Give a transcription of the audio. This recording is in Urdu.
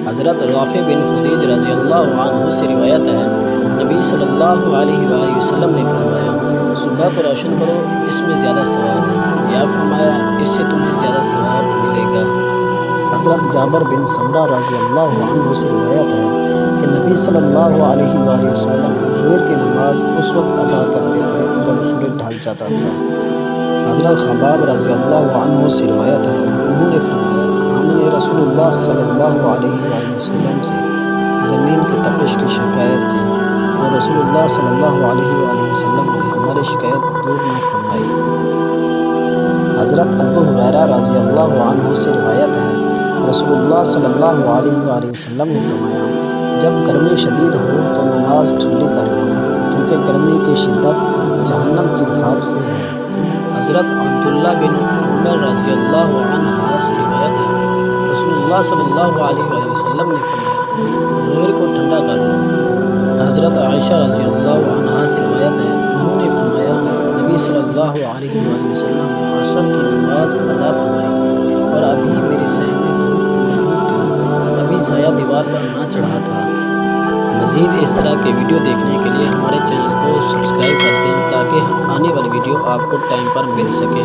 حضرت رافع بن خدیج رضی اللہ عنہ سے روایت ہے، نبی صلی اللہ علیہ وآلہ وسلم نے فرمایا، صبح کو روشن کرو، اس میں زیادہ ثواب ہے، یا فرمایا اس سے تمہیں زیادہ ثواب ملے گا۔ حضرت جابر بن سمرہ رضی اللہ عنہ سے روایت ہے کہ نبی صلی اللہ علیہ وآلہ وسلم ظہر کی نماز اس وقت ادا کرتے تھے جب سورج ڈھل جاتا تھا۔ حضرت خباب رضی اللہ عنہ سے روایت ہے، انہوں نے فرمایا، ہم نے رسول اللہ صلی اللہ علیہ وآلہ وسلم سے زمین کی تپش کی شکایت کی، تو رسول اللہ صلی اللہ علیہ وآلہ وسلم نے ہماری شکایت دور نہ فرمائی۔ حضرت ابو ہریرہ رضی اللہ عنہ سے روایت ہے، رسول اللہ صلی اللہ علیہ وآلہ وسلم نے فرمایا، جب گرمی شدید ہو تو نماز ٹھنڈی کر لو، کیونکہ گرمی کی شدت جہنم کی بھاپ سے ہے۔ حضرت عبداللہ بن عمر رضی اللہ عنہ سے روایت ہے، رسول اللہ صلی اللہ علیہ وآلہ وسلم نے فرمایا، ظہر کو ٹھنڈا کر لو۔ حضرت عائشہ رضی اللہ عنہا سے روایت ہے، انہوں نے فرمایا، نبی صلی اللہ علیہ وآلہ وسلم نے عصر کی نماز ادا فرمائی اور ابھی میرے صحن میں دھوپ موجود تھی، ابھی سایہ دیوار پر نہ چڑھا تھا۔ مزید اس طرح کے ویڈیو دیکھنے کے لیے ہمارے چینل کو سبسکرائب کر دیں تاکہ آنے والی ویڈیو آپ کو ٹائم پر مل سکے۔